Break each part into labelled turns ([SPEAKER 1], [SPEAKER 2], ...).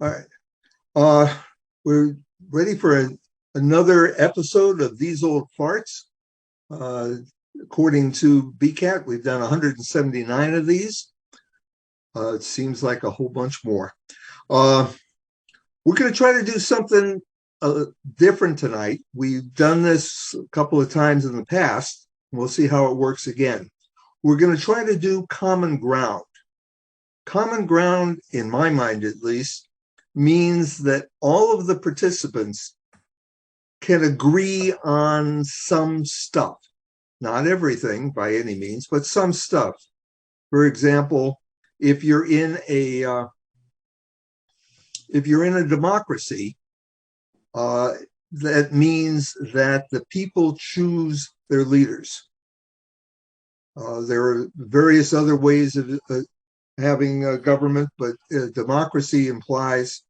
[SPEAKER 1] All right. We're ready for another episode of These Old Farts. Uh, According to BCAT, we've done 179 of these. It seems like a whole bunch more. Uh, we're going to try to do something different tonight. We've done this a couple of times in the past. We'll see how it works again. We're going to try to do common ground. Common ground, in my mind at least, means that all of the participants can agree on some stuff. Not everything by any means, but some stuff. For example, if you're in a democracy, that means that the people choose their leaders. There are various other ways of having a government, but democracy implies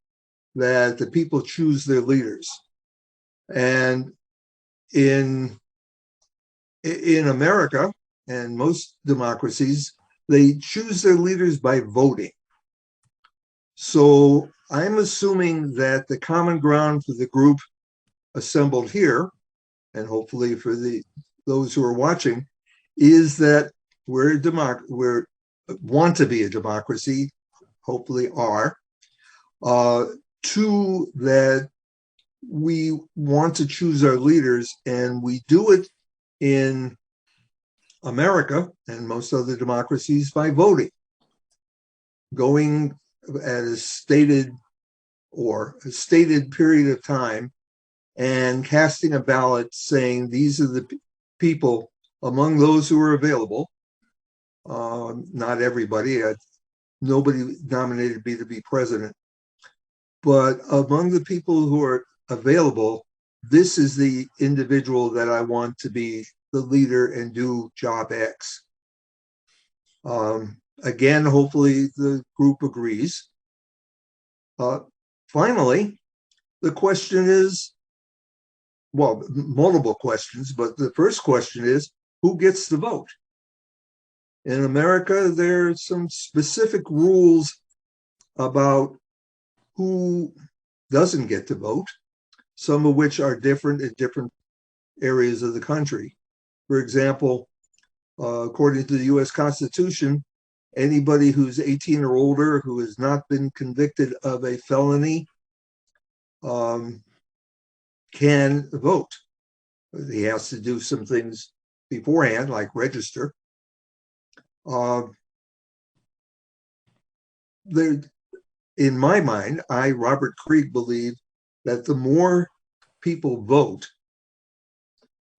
[SPEAKER 1] that the people choose their leaders. And in America and most democracies, they choose their leaders by voting. So I'm assuming that the common ground for the group assembled here, and hopefully for those who are watching, is that we're want to be a democracy, hopefully are. Two, that we want to choose our leaders, and we do it in America and most other democracies by voting, going at a stated period of time and casting a ballot saying these are the people among those who are available. Not everybody. Nobody nominated me to be president. But among the people who are available, this is the individual that I want to be the leader and do job X. Again, hopefully the group agrees. Finally, the question is, well, multiple questions, but the first question is, who gets the vote? In America, there are some specific rules about who doesn't get to vote, some of which are different in different areas of the country. For example, according to the U.S. Constitution, anybody who's 18 or older who has not been convicted of a felony can vote. He has to do some things beforehand, like register. In my mind, Robert Krieg, believe that the more people vote,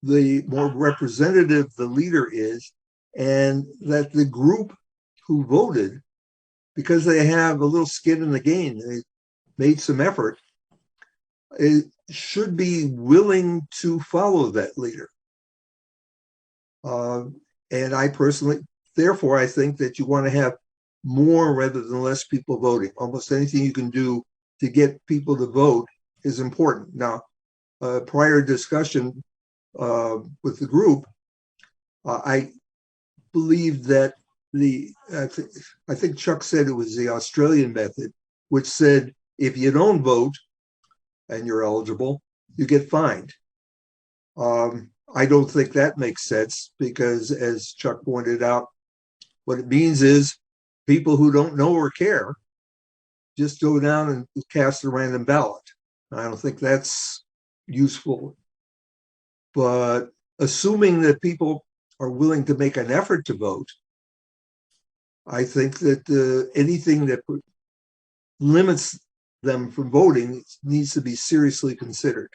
[SPEAKER 1] the more representative the leader is, and that the group who voted, because they have a little skin in the game, they made some effort, it should be willing to follow that leader. And I personally, therefore, I think that you want to have more rather than less people voting. Almost anything you can do to get people to vote is important. Now, prior discussion with the group, I believe that I think Chuck said it was the Australian method, which said if you don't vote and you're eligible, you get fined. I don't think that makes sense because, as Chuck pointed out, what it means is people who don't know or care just go down and cast a random ballot. I don't think that's useful. But assuming that people are willing to make an effort to vote, I think that anything that limits them from voting needs to be seriously considered.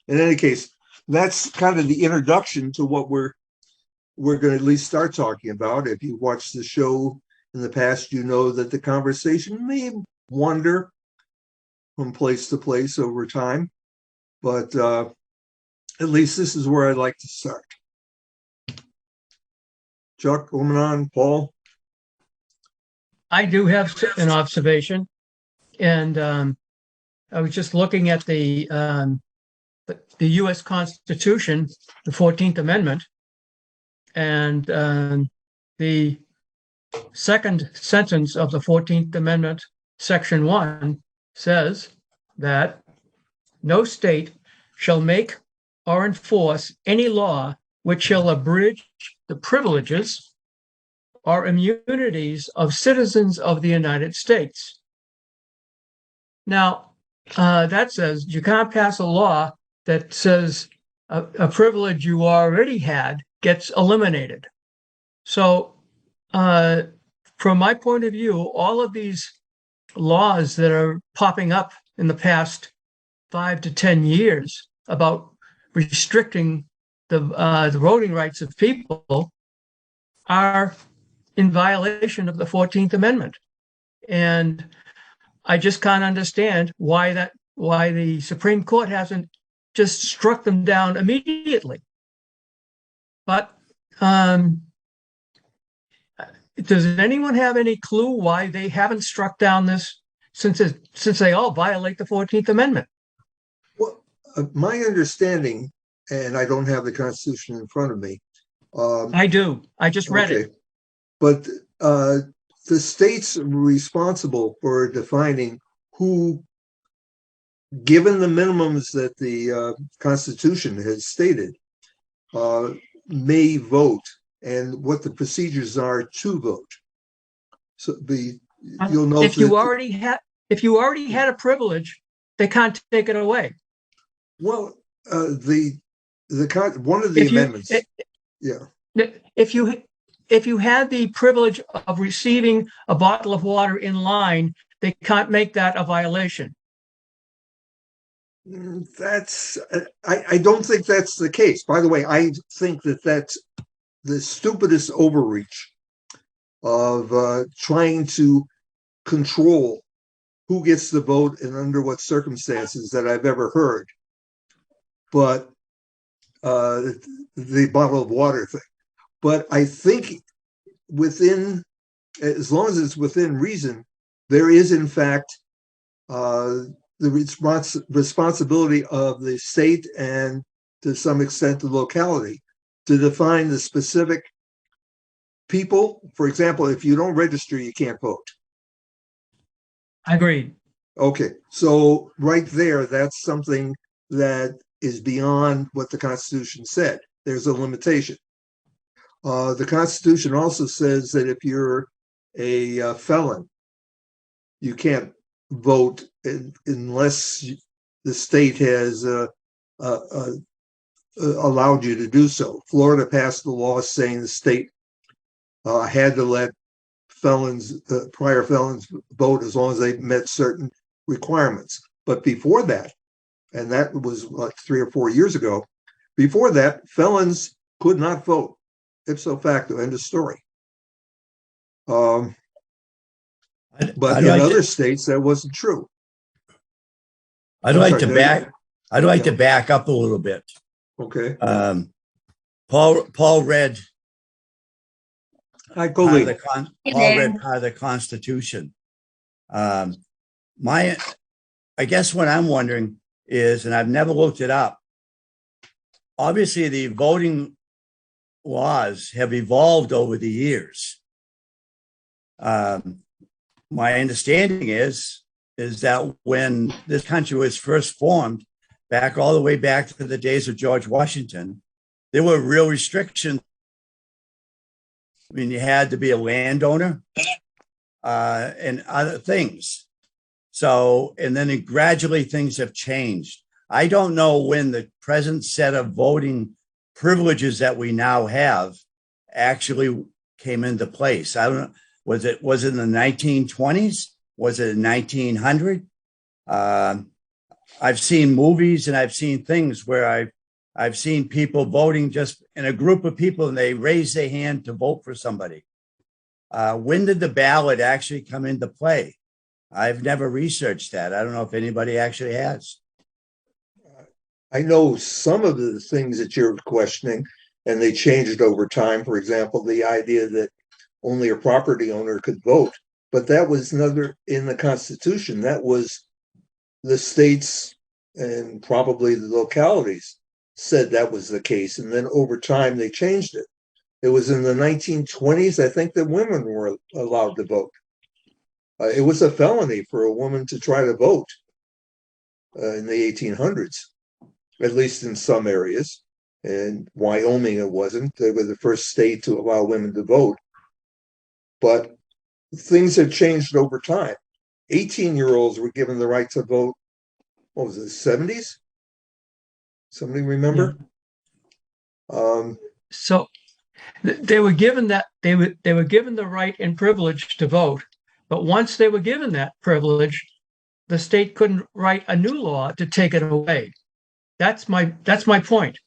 [SPEAKER 1] In any case, that's kind of the introduction to what we're going to at least start talking about. If you watched the show in the past, you know that the conversation may wander from place to place over time, but at least this is where I'd like to start. Chuck, Omanon, Paul?
[SPEAKER 2] I do have an observation, and I was just looking at the U.S. Constitution, the 14th Amendment, and the second sentence of the 14th Amendment, Section 1, says that no state shall make or enforce any law which shall abridge the privileges or immunities of citizens of the United States. Now, that says you can't pass a law that says a privilege you already had gets eliminated. So, from my point of view, all of these laws that are popping up in the past 5 to 10 years about restricting the voting rights of people are in violation of the 14th Amendment. And I just can't understand why the Supreme Court hasn't just struck them down immediately. But does anyone have any clue why they haven't struck down this since they all violate the 14th Amendment?
[SPEAKER 1] Well, my understanding, and I don't have the Constitution in front of me.
[SPEAKER 2] I do. I just read it.
[SPEAKER 1] But the states responsible for defining who, given the minimums that the Constitution has stated, may vote and what the procedures are to vote. So you'll note
[SPEAKER 2] if you already had a privilege, they can't take it away.
[SPEAKER 1] Well, one of the amendments,
[SPEAKER 2] If you had the privilege of receiving a bottle of water in line, they can't make that a violation.
[SPEAKER 1] I don't think that's the case. By the way, I think that that's the stupidest overreach of trying to control who gets the vote and under what circumstances that I've ever heard. But the bottle of water thing. But I think as long as it's within reason, there is in fact the responsibility of the state and to some extent the locality to define the specific people. For example, if you don't register, you can't vote.
[SPEAKER 2] Agreed.
[SPEAKER 1] Okay, so right there, that's something that is beyond what the Constitution said. There's a limitation. The Constitution also says that if you're a felon, you can't vote unless the state has allowed you to do so. Florida passed the law saying the state had to let prior felons vote as long as they met certain requirements. But before that, and that was like 3 or 4 years ago, before that, felons could not vote. Ipso facto, end of story. But in other states, that wasn't true.
[SPEAKER 3] I'd like to back up a little bit.
[SPEAKER 1] Okay.
[SPEAKER 3] Paul read
[SPEAKER 1] I
[SPEAKER 3] read part of the Constitution. I guess what I'm wondering is, and I've never looked it up, obviously the voting laws have evolved over the years. My understanding is that when this country was first formed, all the way back to the days of George Washington, there were real restrictions. I mean, you had to be a landowner and other things. So, and then gradually things have changed. I don't know when the present set of voting privileges that we now have actually came into place. I don't know. Was it in the 1920s? Was it in 1900? I've seen movies and I've seen things where I've seen people voting just in a group of people and they raise their hand to vote for somebody. When did the ballot actually come into play? I've never researched that. I don't know if anybody actually has.
[SPEAKER 1] I know some of the things that you're questioning, and they changed over time. For example, the idea that only a property owner could vote, but that was never in the Constitution. That was the states and probably the localities said that was the case. And then over time, they changed it. It was in the 1920s, I think, that women were allowed to vote. It was a felony for a woman to try to vote in the 1800s, at least in some areas. In Wyoming, it wasn't. They were the first state to allow women to vote. But things have changed over time. 18-year-olds were given the right to vote, what was it, 70s? Somebody remember? Yeah.
[SPEAKER 2] So they were given that they were given the right and privilege to vote, but once they were given that privilege, the state couldn't write a new law to take it away. That's my point.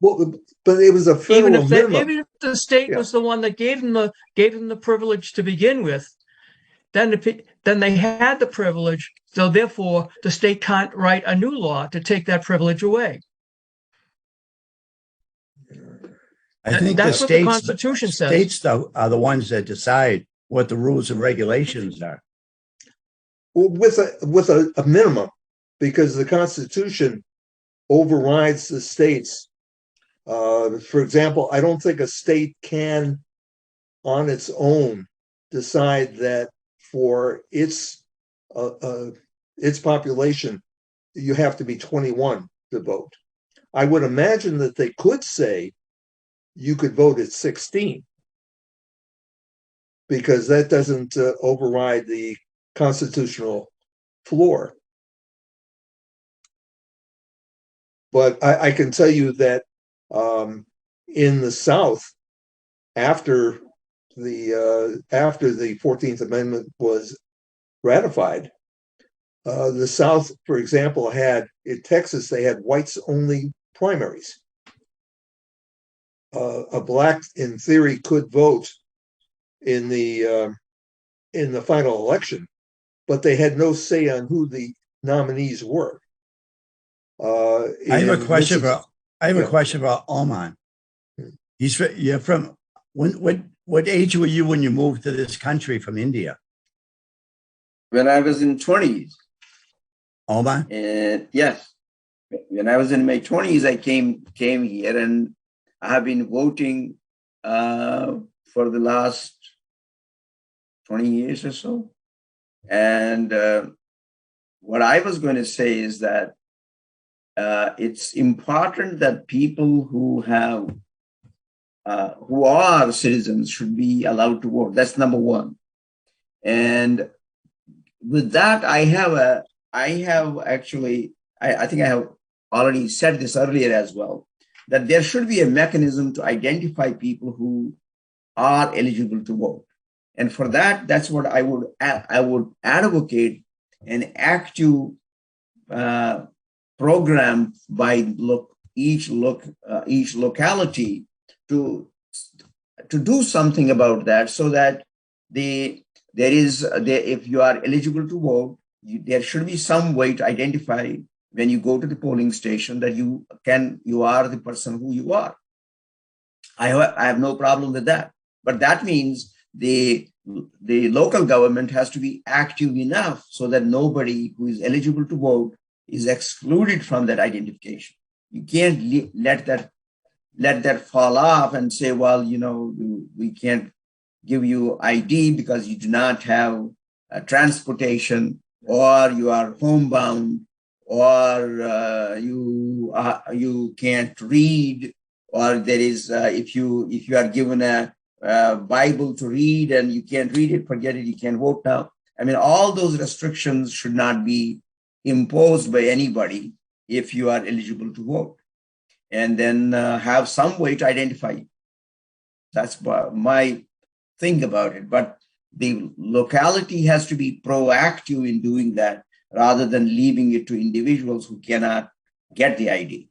[SPEAKER 1] Well, but it was a federal minimum.
[SPEAKER 2] Even if the state was the one that gave them the privilege to begin with, then they had the privilege. So therefore, the state can't write a new law to take that privilege away.
[SPEAKER 3] I think
[SPEAKER 2] that's what the Constitution says.
[SPEAKER 3] States, though, are the ones that decide what the rules and regulations are.
[SPEAKER 1] Well, with a minimum, because the Constitution overrides the states. For example, I don't think a state can, on its own, decide that for its population, you have to be 21 to vote. I would imagine that they could say you could vote at 16, because that doesn't override the constitutional floor. But I can tell you that in the South, after the 14th Amendment was ratified, the South, for example, had in Texas, they had whites only primaries. A black, in theory, could vote in the final election, but they had no say on who the nominees were.
[SPEAKER 3] I have a question about Oman. You're from what age were you when you moved to this country from India?
[SPEAKER 4] When I was in 20s.
[SPEAKER 3] Oman?
[SPEAKER 4] Yes. When I was in my 20s, I came here, and I have been voting for the last 20 years or so. And what I was going to say is that it's important that people who are citizens should be allowed to vote. That's number one. And with that, I think I have already said this earlier as well, that there should be a mechanism to identify people who are eligible to vote. And for that, that's what I would advocate an active program by each locality to do something about that, so that if you are eligible to vote, there should be some way to identify when you go to the polling station that you are the person who you are. I have no problem with that, but that means the local government has to be active enough so that nobody who is eligible to vote is excluded from that identification. You can't let that fall off and say, well, we can't give you ID because you do not have transportation, or you are homebound, or you can't read, or there is if you are given a Bible to read and you can't read it, forget it, you can't vote now. I mean, all those restrictions should not be imposed by anybody if you are eligible to vote. And then have some way to identify you. That's my thing about it. But the locality has to be proactive in doing that, rather than leaving it to individuals who cannot get the ID.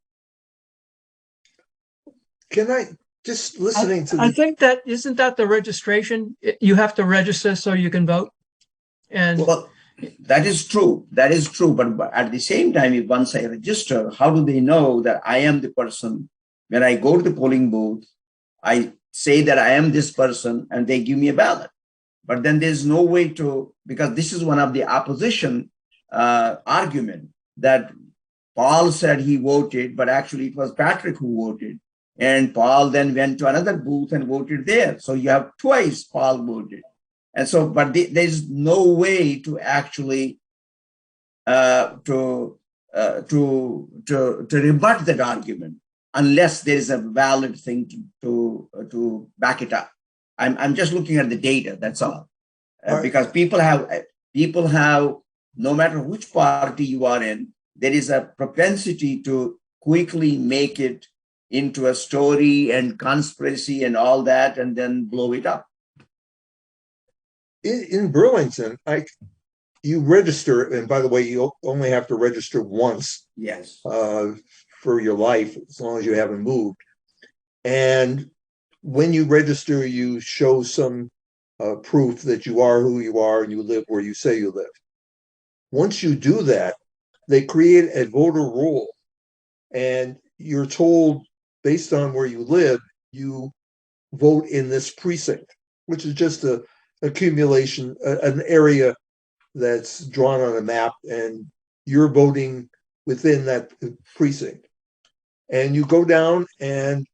[SPEAKER 1] Can I just listening to?
[SPEAKER 2] I think that isn't that the registration. You have to register so you can vote. And
[SPEAKER 4] well, that is true. That is true. But at the same time, if once I register, how do they know that I am the person? When I go to the polling booth, I say that I am this person, and they give me a ballot. But then there's no way to, because this is one of the opposition argument, that Paul said he voted, but actually it was Patrick who voted. And Paul then went to another booth and voted there. So you have twice Paul voted. And so, but there's no way to actually to rebut that argument unless there is a valid thing to back it up. I'm just looking at the data. That's all. Because people have, no matter which party you are in, there is a propensity to quickly make it into a story and conspiracy and all that, and then blow it up.
[SPEAKER 1] In Burlington, you register, and by the way, you only have to register once.
[SPEAKER 4] Yes.
[SPEAKER 1] For your life, as long as you haven't moved. And when you register, you show some proof that you are who you are and you live where you say you live. Once you do that, they create a voter roll, and you're told, based on where you live, you vote in this precinct, which is just a accumulation, an area that's drawn on a map, and you're voting within that precinct. And you go down, and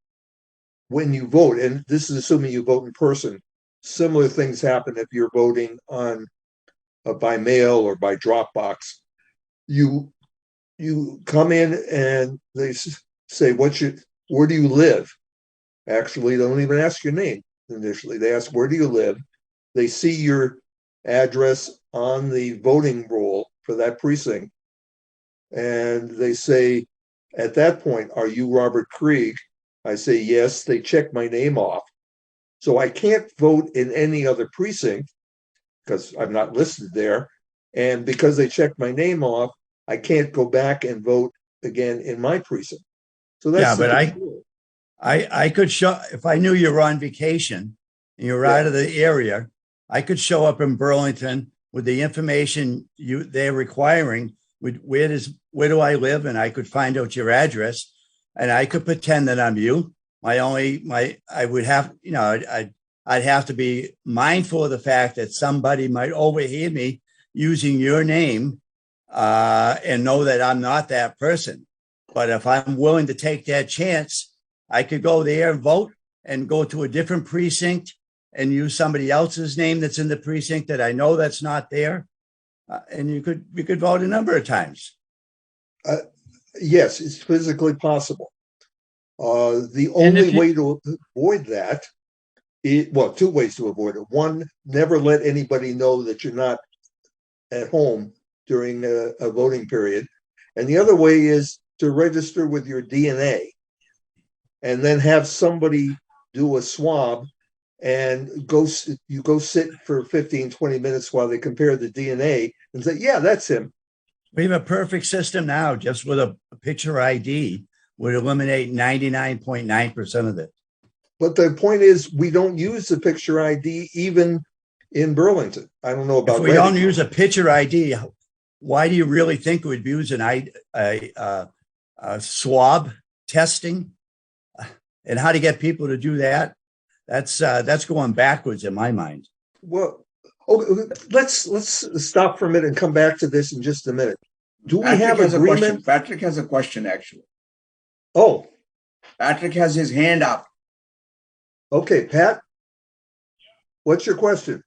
[SPEAKER 1] when you vote, and this is assuming you vote in person, similar things happen if you're voting on by mail or by drop box. You come in and they say, where do you live? Actually, they don't even ask your name initially. They ask, where do you live? They see your address on the voting roll for that precinct. And they say, at that point, are you Robert Krieg? I say, yes. They check my name off. So I can't vote in any other precinct because I'm not listed there. And because they checked my name off, I can't go back and vote again in my precinct. So that's
[SPEAKER 3] I could show, if I knew you were on vacation and you're out of the area, I could show up in Burlington with the information they're requiring. Where do I live? And I could find out your address, and I could pretend that I'm you. I'd have to be mindful of the fact that somebody might overhear me using your name and know that I'm not that person. But if I'm willing to take that chance, I could go there and vote and go to a different precinct and use somebody else's name that's in the precinct that I know that's not there. And you could vote a number of times.
[SPEAKER 1] Yes, it's physically possible. The only way to avoid that, two ways to avoid it. One, never let anybody know that you're not at home during a voting period. And the other way is to register with your DNA and then have somebody do a swab and you go sit for 15, 20 minutes while they compare the DNA and say, yeah, that's him.
[SPEAKER 3] We have a perfect system now, just with a picture ID would eliminate 99.9% of it.
[SPEAKER 1] But the point is, we don't use the picture ID even in Burlington. I don't know about.
[SPEAKER 3] If we don't use a picture ID, why do you really think we'd use a swab testing? And how to get people to do that? That's going backwards in my mind.
[SPEAKER 1] Well, okay, let's stop for a minute and come back to this in just a minute. Do we have agreement?
[SPEAKER 4] Patrick has a question, actually.
[SPEAKER 1] Oh,
[SPEAKER 4] Patrick has his hand up.
[SPEAKER 1] Okay, Pat, what's your question?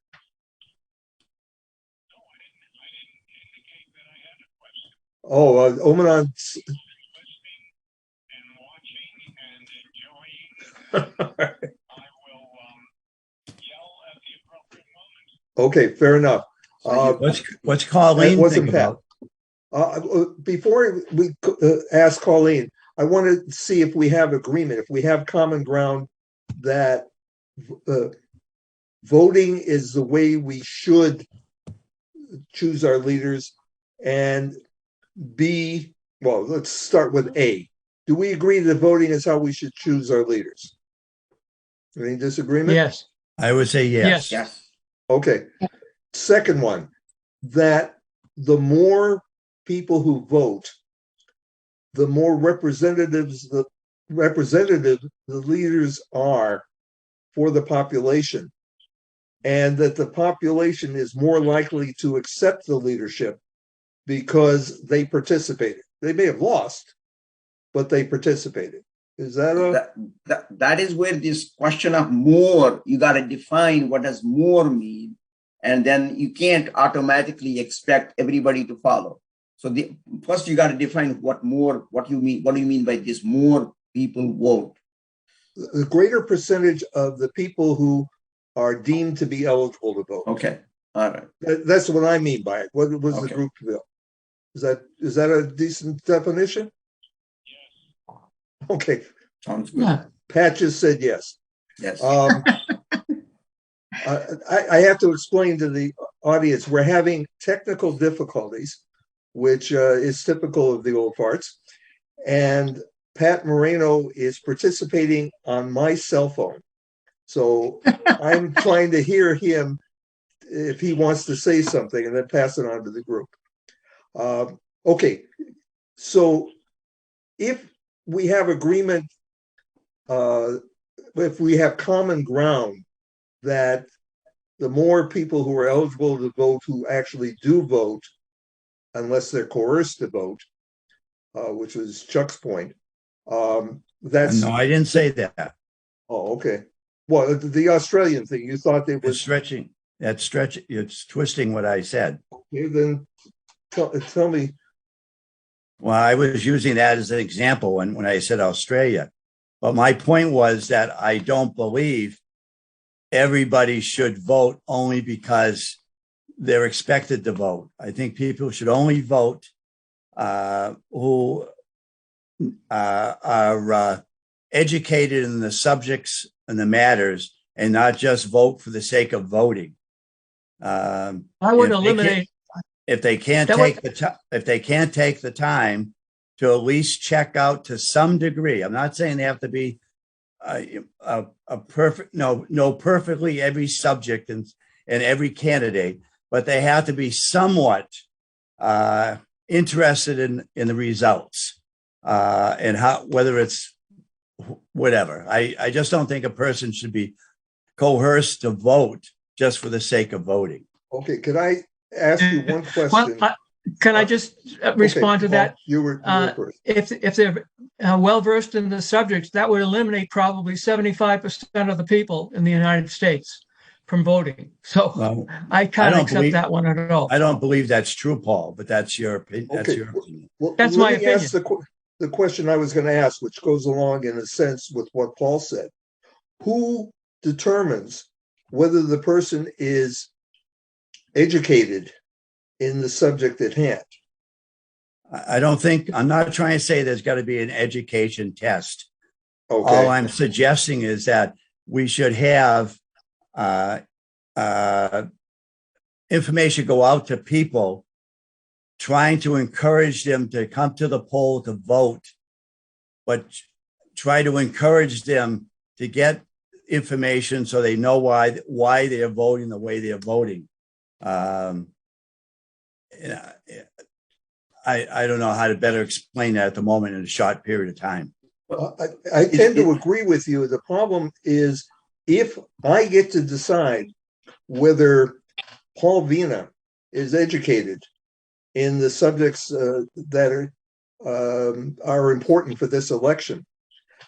[SPEAKER 1] Oh, Omanon. Okay, fair enough.
[SPEAKER 3] What's Colleen
[SPEAKER 1] wasn't
[SPEAKER 3] think about?
[SPEAKER 1] Before we ask Colleen, I want to see if we have agreement, if we have common ground that voting is the way we should choose our leaders, and B, well, let's start with A. Do we agree that voting is how we should choose our leaders? Any disagreement?
[SPEAKER 2] Yes.
[SPEAKER 3] I would say yes.
[SPEAKER 4] Yes.
[SPEAKER 1] Okay. Second one, that the more people who vote, the more representative the leaders are for the population, and that the population is more likely to accept the leadership because they participated. They may have lost, but they participated. Is that
[SPEAKER 4] that is where this question of more, you got to define what does more mean. and then you can't automatically expect everybody to follow. So first you got to define what you mean. What do you mean by this? More people vote.
[SPEAKER 1] The greater percentage of the people who are deemed to be eligible to vote.
[SPEAKER 4] Okay, all right.
[SPEAKER 1] That's what I mean by it. What was the
[SPEAKER 4] Okay.
[SPEAKER 1] group bill? Is that a decent definition? Okay,
[SPEAKER 4] Sounds good.
[SPEAKER 2] Yeah.
[SPEAKER 1] Pat just said yes.
[SPEAKER 4] Yes.
[SPEAKER 1] I have to explain to the audience, we're having technical difficulties, which is typical of the old farts. And Pat Moreno is participating on my cell phone. So I'm trying to hear him if he wants to say something and then pass it on to the group. Okay, so if we have agreement, if we have common ground that the more people who are eligible to vote who actually do vote, unless they're coerced to vote, which was Chuck's point, that's...
[SPEAKER 3] No, I didn't say that.
[SPEAKER 1] Oh, okay. Well, the Australian thing, you thought they
[SPEAKER 3] It's
[SPEAKER 1] was...
[SPEAKER 3] stretching. That's stretching. It's twisting what I said.
[SPEAKER 1] Okay, then tell me.
[SPEAKER 3] Well, I was using that as an example when I said Australia. But my point was that I don't believe everybody should vote only because they're expected to vote. I think people should only vote who are educated in the subjects and the matters, and not just vote for the sake of voting.
[SPEAKER 2] I would eliminate.
[SPEAKER 3] If they can't take the time to at least check out to some degree. I'm not saying they have to be a perfect, no, perfectly every subject and every candidate, but they have to be somewhat interested in the results and how, whether it's whatever. I just don't think a person should be coerced to vote just for the sake of voting.
[SPEAKER 1] Okay, could I ask you one question?
[SPEAKER 2] Well, can I just respond to that?
[SPEAKER 1] You were first.
[SPEAKER 2] If they're well versed in the subjects, that would eliminate probably 75% of the people in the United States from voting. So
[SPEAKER 3] Well,
[SPEAKER 2] I can't accept that one at all.
[SPEAKER 3] I don't believe that's true, Paul, but that's your opinion.
[SPEAKER 1] Okay.
[SPEAKER 3] That's your opinion.
[SPEAKER 1] Well,
[SPEAKER 2] That's
[SPEAKER 1] let
[SPEAKER 2] my
[SPEAKER 1] me ask the question I was going to ask, which goes along in a sense with what Paul said. Who determines whether the person is educated in the subject at hand?
[SPEAKER 3] I don't think, I'm not trying to say there's got to be an education test.
[SPEAKER 1] Okay.
[SPEAKER 3] All I'm suggesting is that we should have information go out to people, trying to encourage them to come to the poll to vote, but try to encourage them to get information so they know why they are voting the way they are voting. I don't know how to better explain that at the moment in a short period of time.
[SPEAKER 1] I tend to agree with you. The problem is if I get to decide whether Paul Vina is educated in the subjects that are important for this election,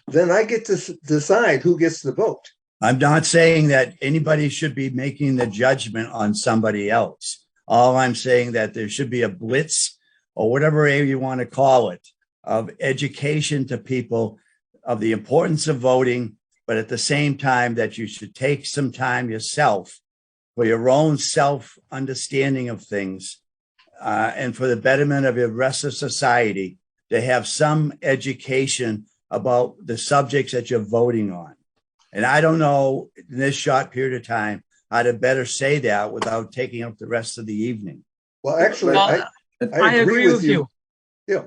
[SPEAKER 1] then I get to decide who gets the vote.
[SPEAKER 3] I'm not saying that anybody should be making the judgment on somebody else. All I'm saying that there should be a blitz or whatever you want to call it of education to people of the importance of voting, but at the same time that you should take some time yourself for your own self-understanding of things and for the betterment of the rest of society to have some education about the subjects that you're voting on. And I don't know in this short period of time how to better say that without taking up the rest of the evening.
[SPEAKER 1] Well, actually,
[SPEAKER 2] Well,
[SPEAKER 1] I agree with you. Yeah.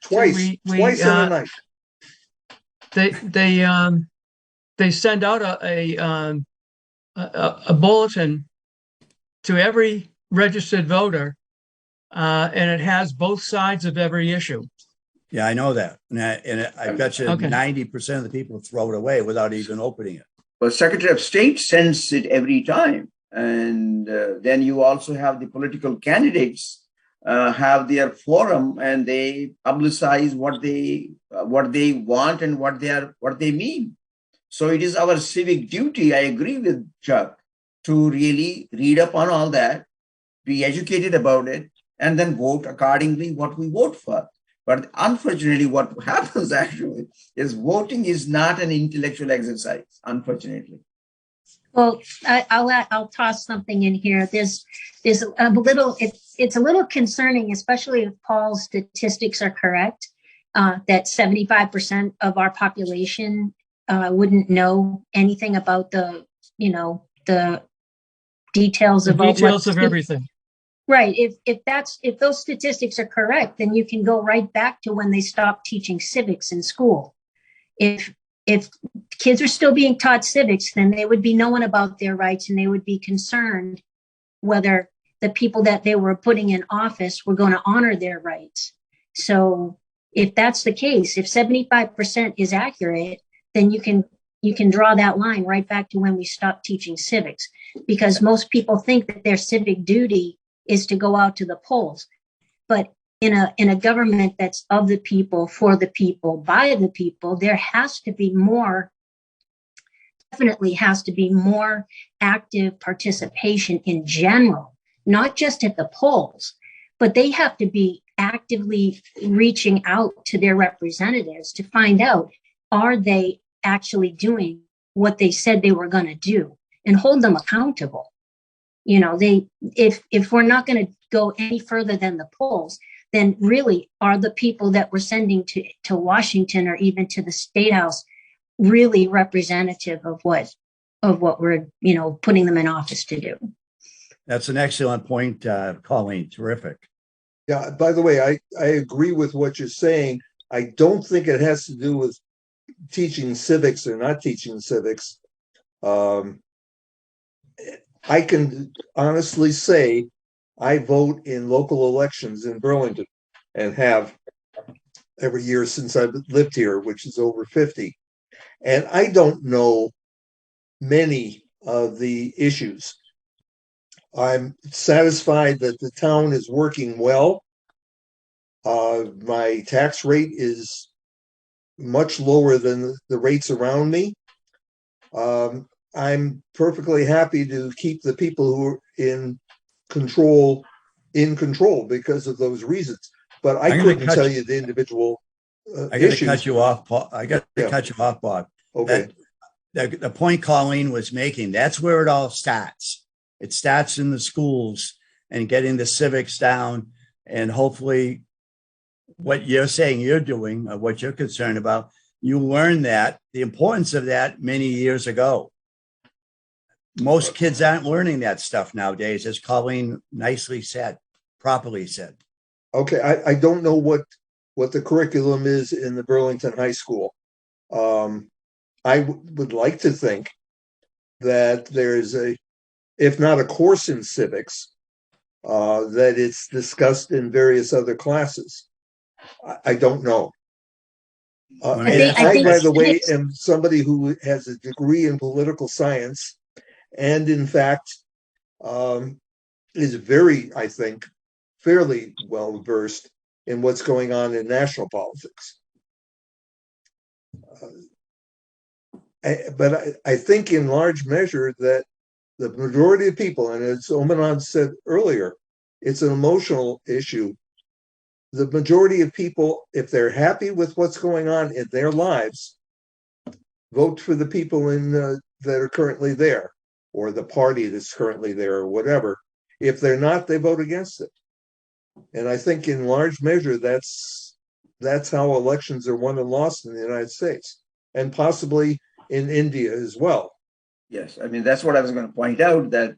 [SPEAKER 1] Twice in a night.
[SPEAKER 2] They send out a bulletin to every registered voter, and it has both sides of every issue.
[SPEAKER 3] Yeah, I know that. And I bet you 90% of the people throw it away without even opening it.
[SPEAKER 4] Well, Secretary of State sends it every time. And then you also have the political candidates have their forum and they publicize what they want and what they mean. So it is our civic duty. I agree with Chuck to really read up on all that, be educated about it, and then vote accordingly what we vote for. But unfortunately, what happens actually is voting is not an intellectual exercise, unfortunately.
[SPEAKER 5] Well, I'll toss something in here. There's a little, it's a little concerning, especially if Paul's statistics are correct, that 75% of our population wouldn't know anything about the details
[SPEAKER 2] The
[SPEAKER 5] of
[SPEAKER 2] details of everything.
[SPEAKER 5] Right. If those statistics are correct, then you can go right back to when they stopped teaching civics in school. If kids are still being taught civics, then they would be knowing about their rights, and they would be concerned whether the people that they were putting in office were going to honor their rights. So if that's the case, if 75% is accurate, then you can draw that line right back to when we stopped teaching civics, because most people think that their civic duty is to go out to the polls. But in a government that's of the people, for the people, by the people, there definitely has to be more active participation in general, not just at the polls, but they have to be actively reaching out to their representatives to find out, are they actually doing what they said they were going to do, and hold them accountable. If we're not going to go any further than the polls, then really are the people that we're sending to Washington or even to the State House really representative of what we're putting them in office to do?
[SPEAKER 3] That's an excellent point, Colleen. Terrific.
[SPEAKER 1] Yeah, by the way, I agree with what you're saying. I don't think it has to do with teaching civics or not teaching civics. I can honestly say I vote in local elections in Burlington, and have every year since I've lived here, which is over 50. And I don't know many of the issues. I'm satisfied that the town is working well. My tax rate is much lower than the rates around me. I'm perfectly happy to keep the people who are in control because of those reasons. But I couldn't tell you the individual
[SPEAKER 3] I got to
[SPEAKER 1] issues.
[SPEAKER 3] cut you off, Paul. I got to cut you off, Bob.
[SPEAKER 1] Okay.
[SPEAKER 3] The point Colleen was making, that's where it all starts. It starts in the schools and getting the civics down, and hopefully what you're saying you're doing, or what you're concerned about, you learned the importance of that many years ago. Most kids aren't learning that stuff nowadays, as Colleen nicely said, properly said.
[SPEAKER 1] Okay, I don't know what the curriculum is in the Burlington High School. I would like to think that there's if not a course in civics, that it's discussed in various other classes. I don't know. I, by the way, am somebody who has a degree in political science, and in fact, is very, I think, fairly well versed in what's going on in national politics. But I think in large measure that the majority of people, and as Omanon said earlier, it's an emotional issue. The majority of people, if they're happy with what's going on in their lives, vote for the people that are currently there, or the party that's currently there, or whatever. If they're not, they vote against it. And I think in large measure, that's how elections are won and lost in the United States, and possibly in India as well.
[SPEAKER 4] Yes, I mean, that's what I was going to point out, that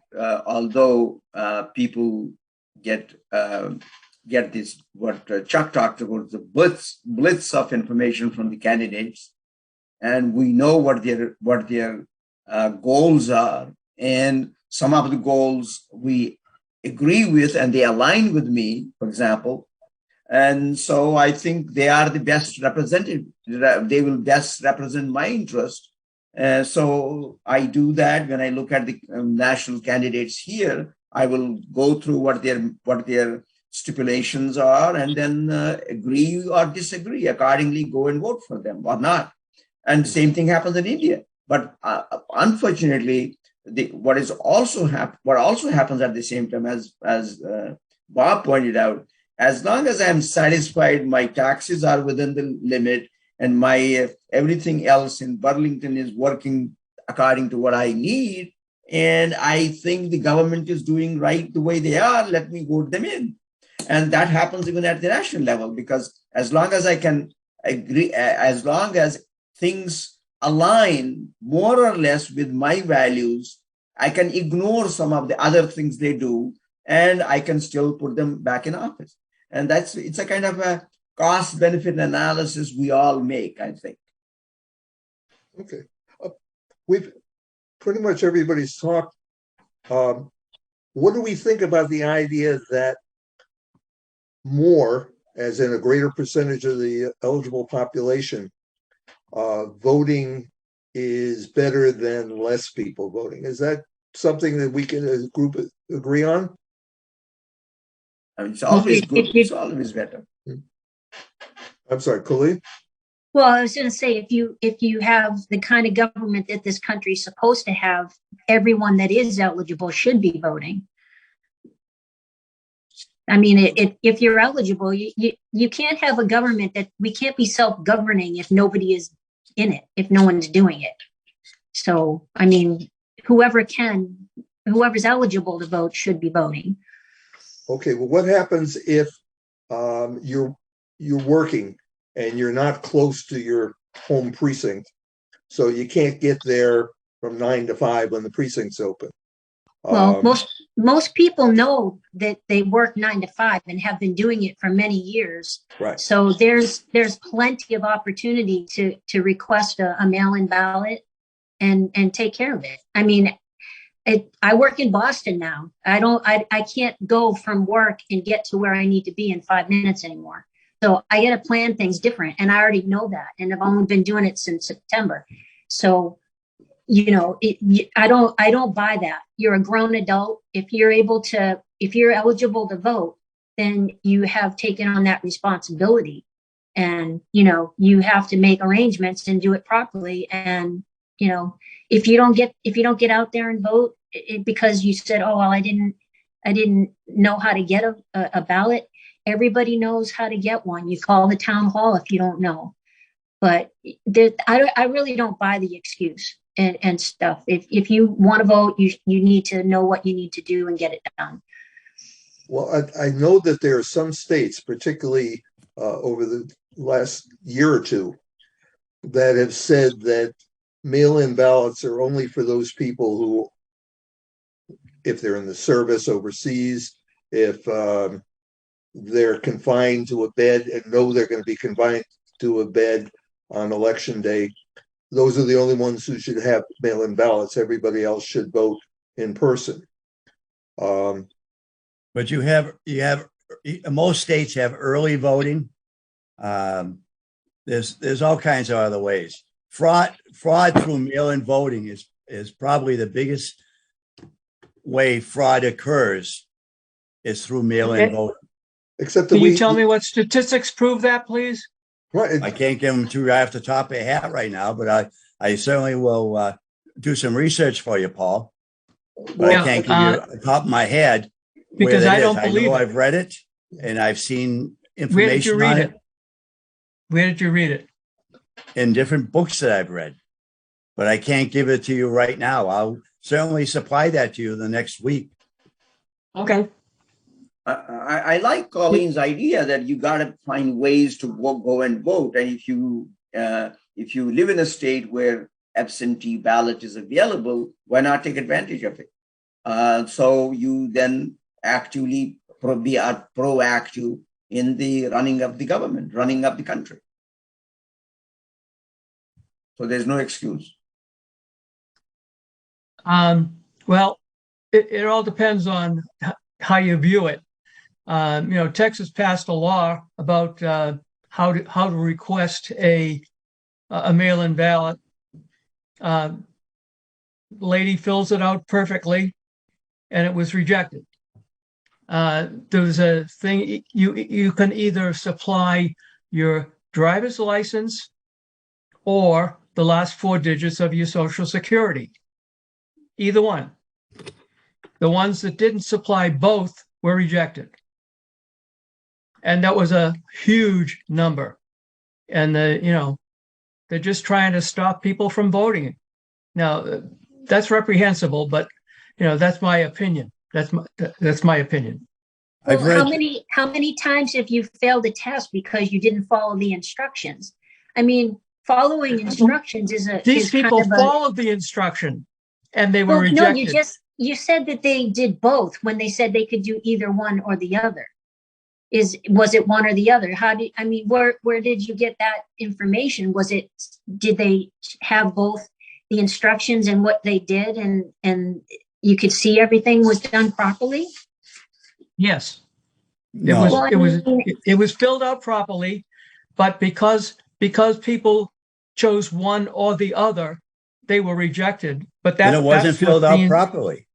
[SPEAKER 4] although people get this, what Chuck talked about, the blitz of information from the candidates, and we know what their goals are, and some of the goals we agree with and they align with me, for example. And so I think they are the best representative. They will best represent my interest. So I do that when I look at the national candidates here. I will go through what their stipulations are, and then agree or disagree accordingly. Go and vote for them or not. And same thing happens in India. But unfortunately, what also happens at the same time, as Bob pointed out, as long as I'm satisfied my taxes are within the limit and my everything else in Burlington is working according to what I need, and I think the government is doing right the way they are, let me vote them in. And that happens even at the national level, because as long as I can agree, as long as things align more or less with my values, I can ignore some of the other things they do, and I can still put them back in office. And it's a kind of a cost benefit analysis we all make, I think.
[SPEAKER 1] Okay. We've pretty much everybody's talked. What do we think about the idea that more, as in a greater percentage of the eligible population, voting is better than less people voting? Is that something that we can, as a group, agree on?
[SPEAKER 4] I mean, it's always good. It's always better.
[SPEAKER 1] I'm sorry, Khalid?
[SPEAKER 5] Well, I was going to say, if you have the kind of government that this country is supposed to have, everyone that is eligible should be voting. I mean, if you're eligible, you can't have a government that we can't be self-governing if nobody is in it, if no one's doing it. So, I mean, whoever's eligible to vote should be voting.
[SPEAKER 1] Okay, well, what happens if you're working and you're not close to your home precinct, so you can't get there from 9 to 5 when the precinct's open?
[SPEAKER 5] Well, most people know that they work 9 to 5 and have been doing it for many years.
[SPEAKER 1] Right.
[SPEAKER 5] So there's plenty of opportunity to request a mail-in ballot and take care of it. I mean, I work in Boston now. I can't go from work and get to where I need to be in 5 minutes anymore. So I got to plan things different, and I already know that. And I've only been doing it since September. So, I don't buy that. You're a grown adult. If you're eligible to vote, then you have taken on that responsibility, and you have to make arrangements and do it properly. And if you don't get out there and vote because you said, oh well, I didn't know how to get a ballot. Everybody knows how to get one. You call the town hall if you don't know. But I really don't buy the excuse and stuff. If you want to vote, you need to know what you need to do and get it done.
[SPEAKER 1] Well, I know that there are some states, particularly over the last year or two, that have said that mail-in ballots are only for those people who, if they're in the service overseas, if they're confined to a bed and know they're going to be confined to a bed on election day, those are the only ones who should have mail-in ballots. Everybody else should vote in person.
[SPEAKER 3] But you have most states have early voting. There's all kinds of other ways. Fraud through mail-in voting is probably the biggest way fraud occurs, is through mail-in voting.
[SPEAKER 1] Except that
[SPEAKER 2] Can you tell me what statistics prove that, please?
[SPEAKER 1] Right.
[SPEAKER 3] I can't give them to you off the top of a hat right now, but I certainly will do some research for you, Paul. But I can't give you the top of my head
[SPEAKER 2] because I don't
[SPEAKER 3] I
[SPEAKER 2] believe
[SPEAKER 3] know
[SPEAKER 2] it.
[SPEAKER 3] I've read it and I've seen information
[SPEAKER 2] Where did you read
[SPEAKER 3] on
[SPEAKER 2] it? Where did you read it?
[SPEAKER 3] in different books that I've read. But I can't give it to you right now. I'll certainly supply that to you the next week.
[SPEAKER 2] Okay.
[SPEAKER 4] I like Colleen's idea that you got to find ways to go and vote. And if you live in a state where absentee ballot is available, why not take advantage of it? So you then actually be proactive in the running of the government, running of the country. So there's no excuse.
[SPEAKER 2] Well, it all depends on how you view it. Texas passed a law about how to request a mail-in ballot. Lady fills it out perfectly, and it was rejected. There's a thing you can either supply your driver's license or the last 4 digits of your Social Security. either one. The ones that didn't supply both were rejected. And that was a huge number. And they're just trying to stop people from voting. Now, that's reprehensible, but that's my opinion. That's my opinion.
[SPEAKER 5] Well,
[SPEAKER 3] I've read,
[SPEAKER 5] how many times have you failed a test because you didn't follow the instructions? I mean, following instructions
[SPEAKER 2] These
[SPEAKER 5] is
[SPEAKER 2] people
[SPEAKER 5] kind of
[SPEAKER 2] followed the instruction and they were
[SPEAKER 5] well, no,
[SPEAKER 2] rejected.
[SPEAKER 5] you said that they did both when they said they could do either one or the other. Was it one or the other? Where did you get that information? Did they have both the instructions and what they did and you could see everything was done properly?
[SPEAKER 2] Yes.
[SPEAKER 3] no,
[SPEAKER 2] It was filled out properly, but because people chose one or the other, they were rejected. But
[SPEAKER 3] and it wasn't filled out
[SPEAKER 2] properly.
[SPEAKER 3] properly.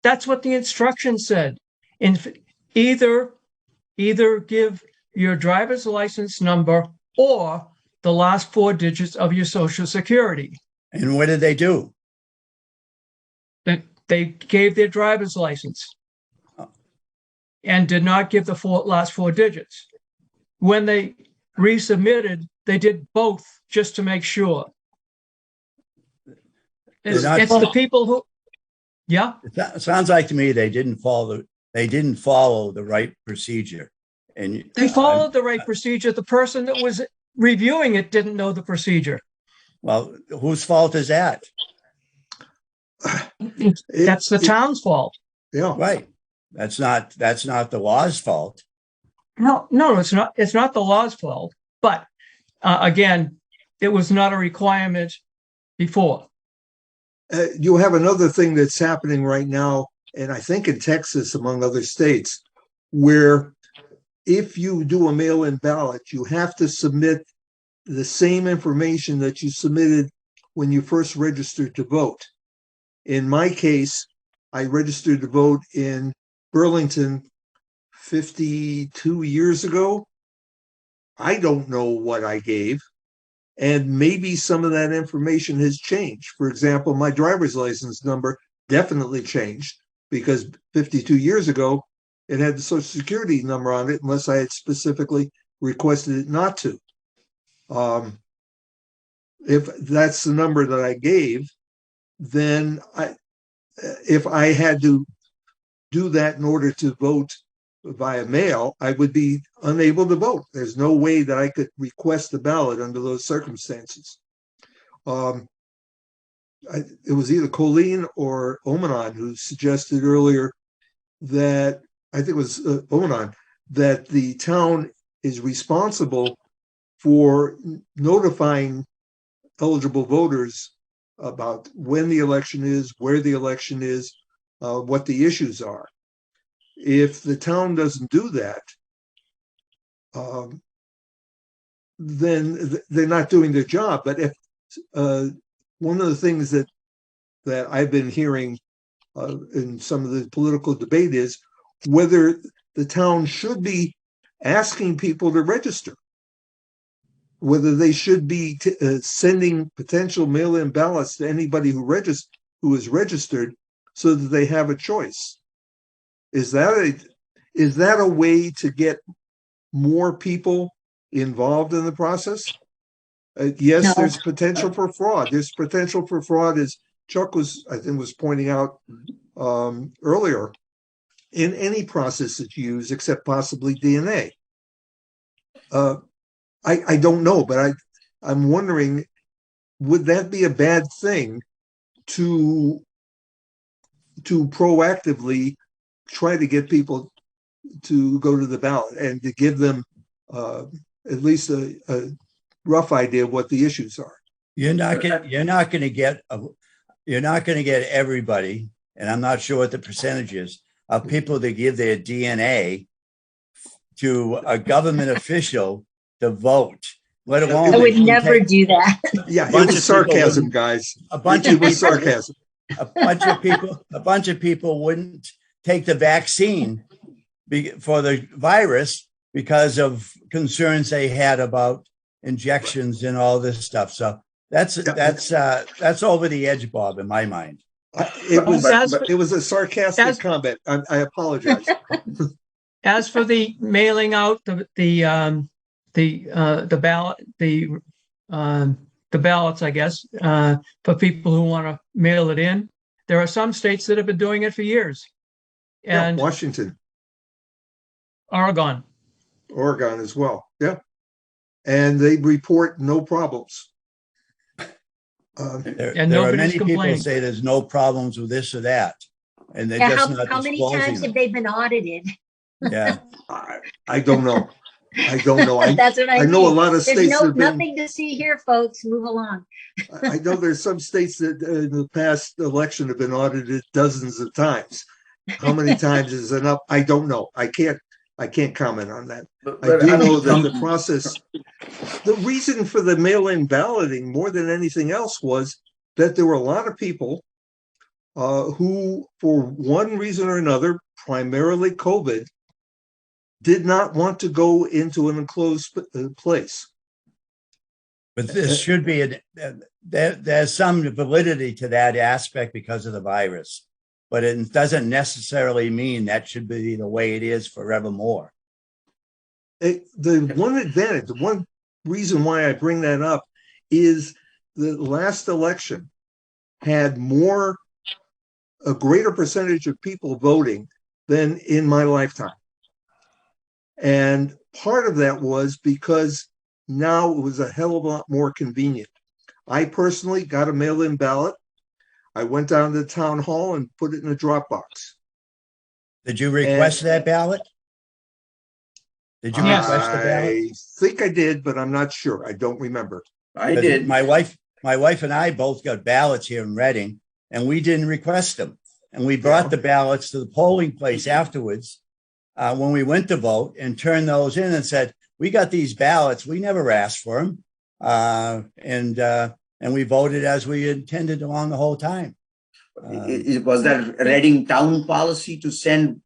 [SPEAKER 2] That's what the instruction said. Either give your driver's license number or the last 4 digits of your social security.
[SPEAKER 3] And what did they do?
[SPEAKER 2] They gave their driver's license and did not give the last 4 digits. When they resubmitted, they did both just to make sure. It's the people who, yeah.
[SPEAKER 3] It sounds like to me they didn't follow the right procedure. And
[SPEAKER 2] They followed the right procedure. The person that was reviewing it didn't know the procedure.
[SPEAKER 3] well, whose fault is that?
[SPEAKER 2] That's the town's fault.
[SPEAKER 1] Yeah.
[SPEAKER 3] Right. That's not the law's fault.
[SPEAKER 2] No, it's not. It's not the law's fault. But again, it was not a requirement before.
[SPEAKER 1] You have another thing that's happening right now, and I think in Texas, among other states, where if you do a mail-in ballot, you have to submit the same information that you submitted when you first registered to vote. In my case, I registered to vote in Burlington 52 years ago. I don't know what I gave. And maybe some of that information has changed. For example, my driver's license number definitely changed because 52 years ago, it had the Social Security number on it, unless I had specifically requested it not to. If that's the number that I gave, then if I had to do that in order to vote via mail, I would be unable to vote. There's no way that I could request the ballot under those circumstances. It was either Colleen or Omanon who suggested earlier that, I think it was Omanon, that the town is responsible for notifying eligible voters about when the election is, where the election is, what the issues are. If the town doesn't do that, then they're not doing their job. But if one of the things that I've been hearing in some of the political debate is whether the town should be asking people to register, whether they should be sending potential mail-in ballots to anybody who is registered so that they have a choice. Is that a way to get more people involved in the process? Yes,
[SPEAKER 5] No.
[SPEAKER 1] There's potential for fraud. There's potential for fraud, as Chuck was pointing out earlier, in any process that you use, except possibly DNA. I don't know, but I'm wondering, would that be a bad thing to proactively try to get people to go to the ballot and to give them at least a rough idea of what the issues are?
[SPEAKER 3] You're not going to get everybody, and I'm not sure what the percentage is of people that give their DNA to a government official to vote. Let alone
[SPEAKER 5] I would never do that.
[SPEAKER 1] Yeah, it was sarcasm, guys.
[SPEAKER 3] A bunch
[SPEAKER 1] It
[SPEAKER 3] of
[SPEAKER 1] was sarcasm.
[SPEAKER 3] a bunch of people wouldn't take the vaccine for the virus because of concerns they had about injections and all this stuff. So that's over the edge, Bob, in my mind.
[SPEAKER 1] It was,
[SPEAKER 4] But-
[SPEAKER 1] it was a sarcastic
[SPEAKER 2] as-
[SPEAKER 1] comment. I apologize.
[SPEAKER 2] As for the mailing out the ballot, the ballots, I guess, for people who want to mail it in, there are some states that have been doing it for years.
[SPEAKER 1] Yeah,
[SPEAKER 2] And
[SPEAKER 1] Washington,
[SPEAKER 2] Oregon.
[SPEAKER 1] Oregon as well. Yeah. And they report no problems.
[SPEAKER 3] There
[SPEAKER 2] And
[SPEAKER 3] are
[SPEAKER 2] nobody's
[SPEAKER 3] many people
[SPEAKER 2] complaining.
[SPEAKER 3] say there's no problems with this or that, and they're
[SPEAKER 5] Yeah,
[SPEAKER 3] just not
[SPEAKER 5] how many
[SPEAKER 3] disclosing
[SPEAKER 5] times have
[SPEAKER 3] them.
[SPEAKER 5] they been audited?
[SPEAKER 3] Yeah,
[SPEAKER 1] I don't know. I don't know.
[SPEAKER 5] That's what I
[SPEAKER 1] I know a
[SPEAKER 5] mean.
[SPEAKER 1] lot of
[SPEAKER 5] There's
[SPEAKER 1] states have been,
[SPEAKER 5] nothing to see here, folks. Move along.
[SPEAKER 1] I know there's some states that in the past election have been audited dozens of times. How many times is enough? I don't know. I can't comment on that.
[SPEAKER 4] But-
[SPEAKER 1] I
[SPEAKER 4] but
[SPEAKER 1] do know
[SPEAKER 4] mean,
[SPEAKER 1] that the process, the reason for the mail-in balloting more than anything else was that there were a lot of people who, for one reason or another, primarily COVID, did not want to go into an enclosed place.
[SPEAKER 3] but this should be, there's some validity to that aspect because of the virus, but it doesn't necessarily mean that should be the way it is forevermore.
[SPEAKER 1] The one advantage, the one reason why I bring that up is the last election had a greater percentage of people voting than in my lifetime. And part of that was because now it was a hell of a lot more convenient. I personally got a mail-in ballot. I went down to the town hall and put it in a drop box.
[SPEAKER 3] Did you request that ballot? Did you
[SPEAKER 2] Yes.
[SPEAKER 3] request the ballot?
[SPEAKER 1] I think I did, but I'm not sure. I don't remember.
[SPEAKER 4] I
[SPEAKER 3] Because
[SPEAKER 4] did.
[SPEAKER 3] My wife and I both got ballots here in Reading, and we didn't request them. And we brought the ballots to the polling place afterwards when we went to vote and turned those in and said, "We got these ballots. We never asked for them." And we voted as we intended along the whole time.
[SPEAKER 4] Was that Reading town policy to send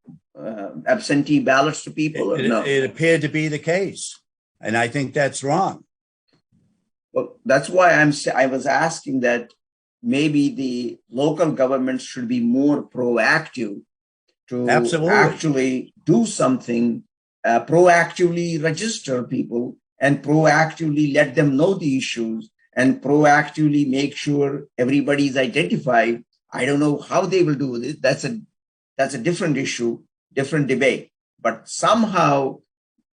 [SPEAKER 4] absentee ballots to people or no?
[SPEAKER 3] It appeared to be the case. And I think that's wrong.
[SPEAKER 4] Well, that's why I was asking that maybe the local governments should be more proactive to
[SPEAKER 3] Absolutely.
[SPEAKER 4] actually do something, proactively register people and proactively let them know the issues and proactively make sure everybody is identified. I don't know how they will do this. That's a different issue, different debate. But somehow,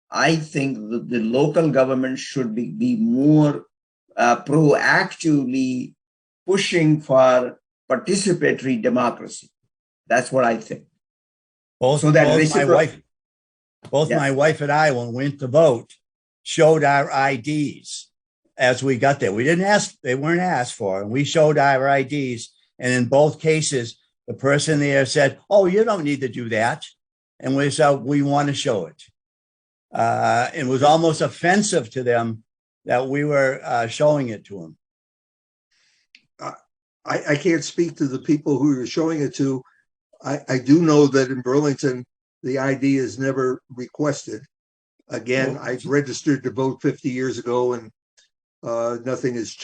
[SPEAKER 4] I think the local government should be more proactively pushing for participatory democracy. That's what I think.
[SPEAKER 3] Both,
[SPEAKER 4] So that
[SPEAKER 3] both my
[SPEAKER 4] recipro-
[SPEAKER 3] wife, both
[SPEAKER 4] Yeah.
[SPEAKER 3] my wife and I, when we went to vote, showed our IDs as we got there. We didn't ask; they weren't asked for, and we showed our IDs. And in both cases, the person there said, "Oh, you don't need to do that," and we said, "We want to show it." It was almost offensive to them that we were showing it to them.
[SPEAKER 1] I can't speak to the people who you're showing it to. I do know that in Burlington, the ID is never requested. Again, I registered to vote 50 years ago, and nothing has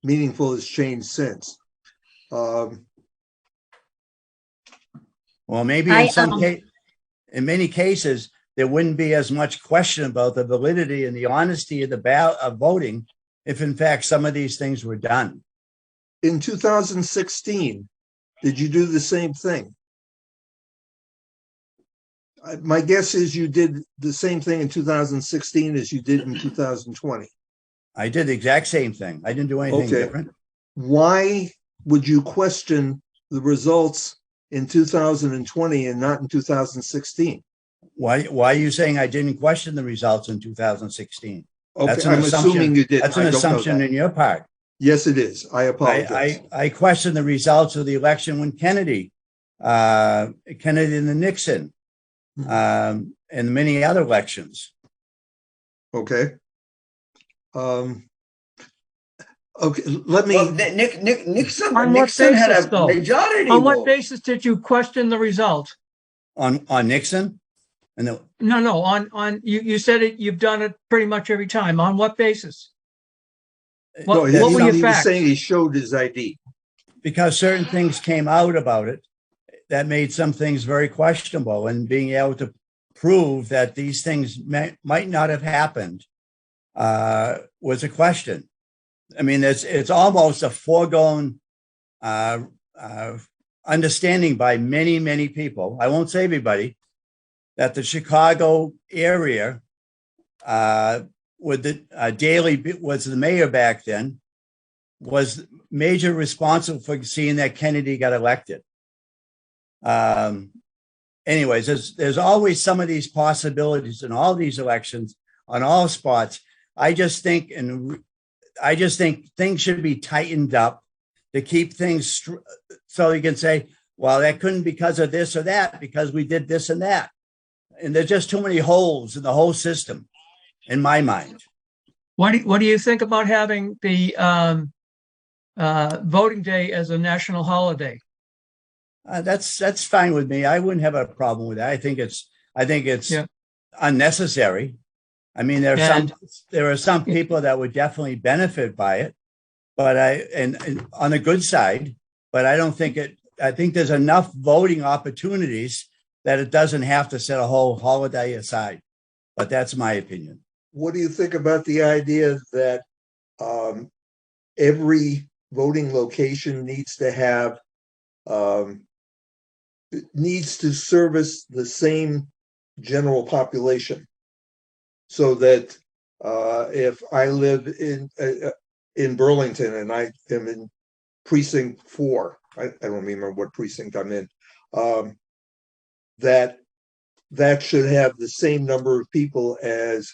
[SPEAKER 1] meaningful has changed since.
[SPEAKER 3] Well, maybe in many cases, there wouldn't be as much question about the validity and the honesty of the of voting if, in fact, some of these things were done.
[SPEAKER 1] In 2016, did you do the same thing? My guess is you did the same thing in 2016 as you did in 2020.
[SPEAKER 3] I did the exact same thing. I didn't do anything different.
[SPEAKER 1] Why would you question the results in 2020 and not in 2016?
[SPEAKER 3] Why are you saying I didn't question the results in 2016?
[SPEAKER 1] Okay,
[SPEAKER 3] That's an
[SPEAKER 1] I'm
[SPEAKER 3] assumption.
[SPEAKER 1] assuming you did.
[SPEAKER 3] That's an assumption in your part.
[SPEAKER 1] Yes, it is. I apologize.
[SPEAKER 3] I questioned the results of the election when Kennedy and the Nixon, and many other elections.
[SPEAKER 1] Okay. Okay, let me.
[SPEAKER 4] Well, Nixon
[SPEAKER 2] On what
[SPEAKER 4] had
[SPEAKER 2] basis,
[SPEAKER 4] a
[SPEAKER 2] though?
[SPEAKER 4] majority
[SPEAKER 2] On what
[SPEAKER 4] vote.
[SPEAKER 2] basis did you question the result?
[SPEAKER 3] On Nixon? And
[SPEAKER 2] No, on you said it, you've done it pretty much every time. On what basis?
[SPEAKER 1] No,
[SPEAKER 2] What
[SPEAKER 1] he
[SPEAKER 2] were your
[SPEAKER 1] was
[SPEAKER 2] facts?
[SPEAKER 1] saying he showed his ID.
[SPEAKER 3] because certain things came out about it that made some things very questionable, and being able to prove that these things might not have happened was a question. I mean, it's almost a foregone understanding by many, many people. I won't say everybody, that the Chicago area, with the Daley was the mayor back then, was major responsible for seeing that Kennedy got elected. Anyways, there's always some of these possibilities in all these elections on all spots. I just think things should be tightened up to keep things so you can say, well, that couldn't because of this or that, because we did this and that. And there's just too many holes in the whole system, in my mind.
[SPEAKER 2] What do you think about having the voting day as a national holiday?
[SPEAKER 3] That's fine with me. I wouldn't have a problem with that. I think it's unnecessary. I mean, there are some people that would definitely benefit by it, but and on the good side. But I don't think it. I think there's enough voting opportunities that it doesn't have to set a whole holiday aside. But that's my opinion.
[SPEAKER 1] What do you think about the idea that every voting location needs to have needs to service the same general population, so that if I live in Burlington and I am in precinct 4, I don't remember what precinct I'm in, that should have the same number of people as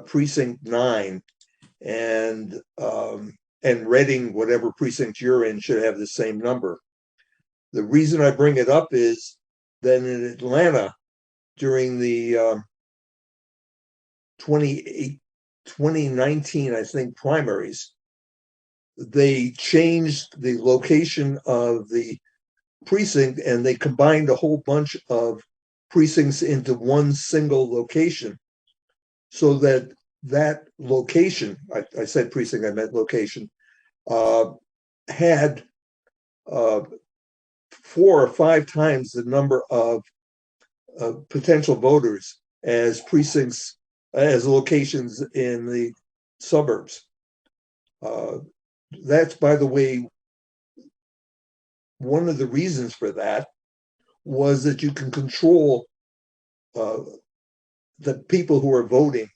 [SPEAKER 1] precinct 9, and Reading, whatever precinct you're in, should have the same number. The reason I bring it up is that in Atlanta, during the 2019, I think, primaries, they changed the location of the precinct and they combined a whole bunch of precincts into one single location, so that that location, I said precinct, I meant location, had 4 or 5 times the number of potential voters as precincts, as locations in the suburbs. That's, by the way, one of the reasons for that was that you can control the people who are voting.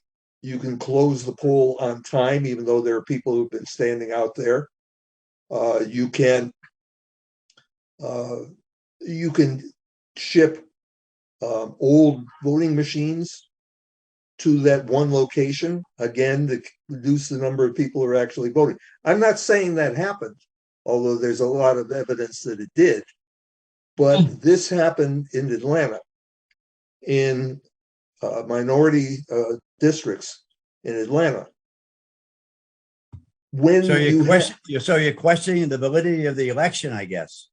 [SPEAKER 1] You can close the poll on time, even though there are people who've been standing out there. You can ship old voting machines to that one location, again, to reduce the number of people who are actually voting. I'm not saying that happened, although there's a lot of evidence that it did. But this happened in Atlanta, in minority districts in Atlanta.
[SPEAKER 3] So you're questioning the validity of the election, I guess.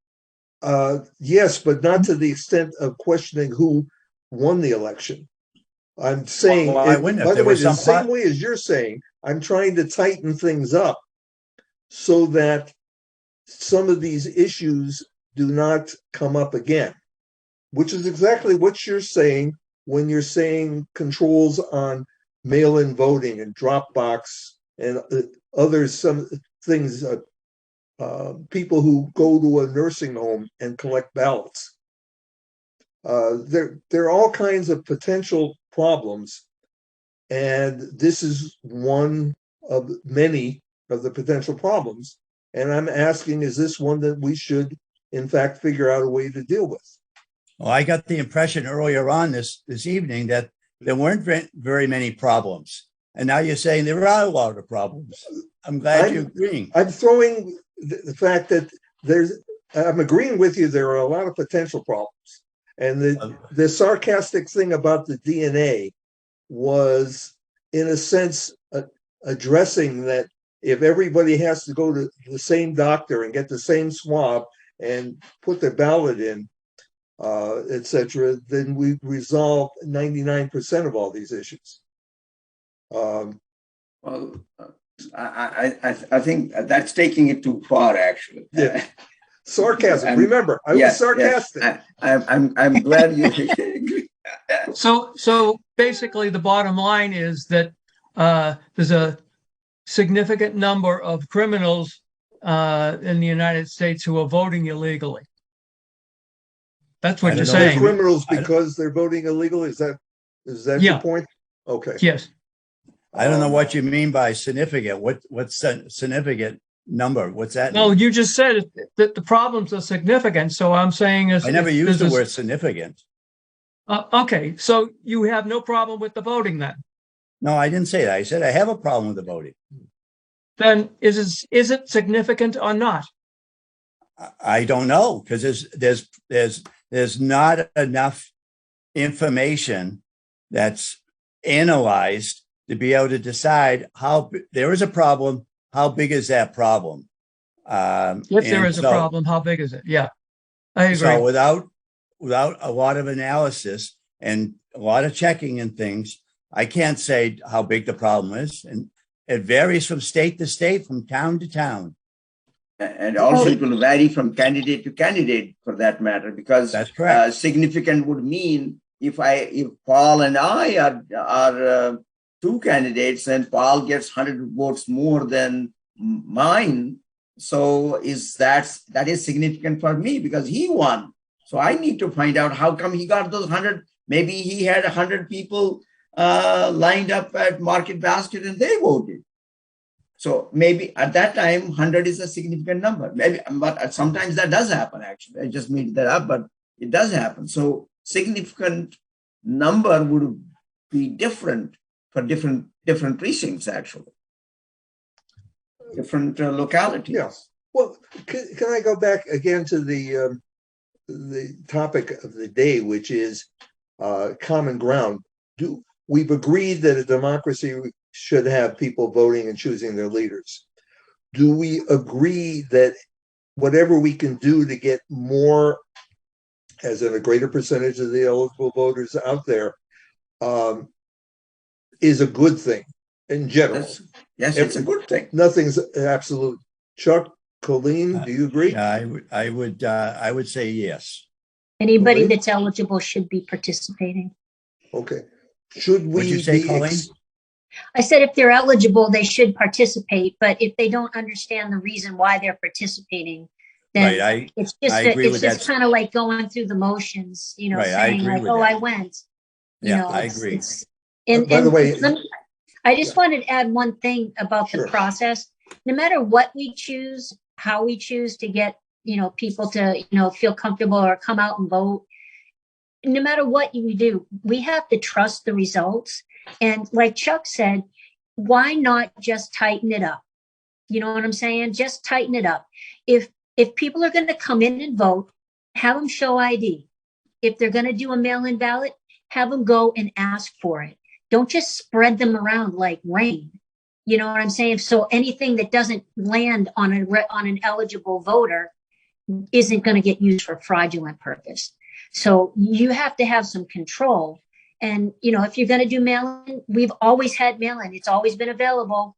[SPEAKER 1] Yes, but not to the extent of questioning who won the election. I'm saying, by the way, the same way as you're saying, I'm trying to tighten things up so that some of these issues do not come up again, which is exactly what you're saying when you're saying controls on mail-in voting and Dropbox and some things, people who go to a nursing home and collect ballots. There are all kinds of potential problems, and this is one of many of the potential problems. And I'm asking, is this one that we should, in fact, figure out a way to deal with?
[SPEAKER 3] Well, I got the impression earlier on this evening that there weren't very many problems. And now you're saying there are a lot of problems. I'm glad you're agreeing.
[SPEAKER 1] I'm throwing the fact that I'm agreeing with you, there are a lot of potential problems. And the sarcastic thing about the DNA was, in a sense, addressing that if everybody has to go to the same doctor and get the same swab and put their ballot in, etc., then we resolve 99% of all these issues.
[SPEAKER 4] Well, I think that's taking it too far, actually.
[SPEAKER 1] Yeah. Sarcasm.
[SPEAKER 4] And-
[SPEAKER 1] Remember, I was
[SPEAKER 4] Yes,
[SPEAKER 1] sarcastic.
[SPEAKER 4] yes. I'm glad you agree.
[SPEAKER 2] So basically, the bottom line is that there's a significant number of criminals in the United States who are voting illegally. That's
[SPEAKER 3] I
[SPEAKER 2] what
[SPEAKER 3] don't
[SPEAKER 2] you're
[SPEAKER 3] know.
[SPEAKER 1] They're
[SPEAKER 2] saying.
[SPEAKER 1] criminals
[SPEAKER 3] I don't-
[SPEAKER 1] because they're voting illegally. Is that your
[SPEAKER 2] Yeah.
[SPEAKER 1] point? Okay.
[SPEAKER 2] Yes.
[SPEAKER 3] I don't know what you mean by significant. What's significant number? What's that
[SPEAKER 2] Well,
[SPEAKER 3] mean?
[SPEAKER 2] you just said that the problems are significant. So I'm saying is
[SPEAKER 3] I never
[SPEAKER 2] if
[SPEAKER 3] used the
[SPEAKER 2] there's
[SPEAKER 3] word significant.
[SPEAKER 2] okay, so you have no problem with the voting then?
[SPEAKER 3] No, I didn't say that. I said I have a problem with the voting.
[SPEAKER 2] Then is it significant or not?
[SPEAKER 3] I don't know because there's not enough information that's analyzed to be able to decide how there is a problem. How big is that problem?
[SPEAKER 2] If there is a problem, how big is it? Yeah, I agree.
[SPEAKER 3] So without a lot of analysis and a lot of checking and things, I can't say how big the problem is, and it varies from state to state, from town to town.
[SPEAKER 4] And also it will vary from candidate to candidate for that matter, because
[SPEAKER 3] That's correct.
[SPEAKER 4] significant would mean if Paul and I are two candidates and Paul gets 100 votes more than mine, so that is significant for me because he won. So I need to find out how come he got those 100. Maybe he had 100 people lined up at Market Basket and they voted. So maybe at that time, 100 is a significant number. Maybe, but sometimes that does happen, actually. I just made that up, but it does happen. So significant number would be different for different precincts, actually. Different localities.
[SPEAKER 1] Yes. Well, can I go back again to the topic of the day, which is common ground? We've agreed that a democracy should have people voting and choosing their leaders. Do we agree that whatever we can do to get more, as in a greater percentage of the eligible voters out there, is a good thing in general?
[SPEAKER 4] Yes, it's a good thing.
[SPEAKER 1] Nothing's absolute. Chuck, Colleen, do you agree?
[SPEAKER 3] Yeah, I would say yes.
[SPEAKER 5] Anybody
[SPEAKER 1] Colleen?
[SPEAKER 5] that's eligible should be participating.
[SPEAKER 1] Okay. Should
[SPEAKER 3] What'd you
[SPEAKER 1] we
[SPEAKER 3] say,
[SPEAKER 1] be
[SPEAKER 3] Colleen?
[SPEAKER 5] I said if they're eligible, they should participate, but if they don't understand the reason why they're participating, then
[SPEAKER 3] Right,
[SPEAKER 5] it's just
[SPEAKER 3] I agree with that.
[SPEAKER 5] kind of like going through the motions,
[SPEAKER 3] Right, I
[SPEAKER 5] saying
[SPEAKER 3] agree
[SPEAKER 5] like,
[SPEAKER 3] with
[SPEAKER 5] oh,
[SPEAKER 3] that.
[SPEAKER 5] I went.
[SPEAKER 3] Yeah, I agree.
[SPEAKER 1] By the way,
[SPEAKER 5] I just wanted to add one thing about
[SPEAKER 1] Sure.
[SPEAKER 5] the process. No matter what we choose, how we choose to get, people to, feel comfortable or come out and vote, no matter what you do, we have to trust the results. And like Chuck said, why not just tighten it up? You know what I'm saying? Just tighten it up. If people are going to come in and vote, have them show ID. If they're going to do a mail-in ballot, have them go and ask for it. Don't just spread them around like rain. You know what I'm saying? So anything that doesn't land on an eligible voter isn't going to get used for fraudulent purpose. So you have to have some control. And, if you're going to do mail-in, we've always had mail-in. It's always been available.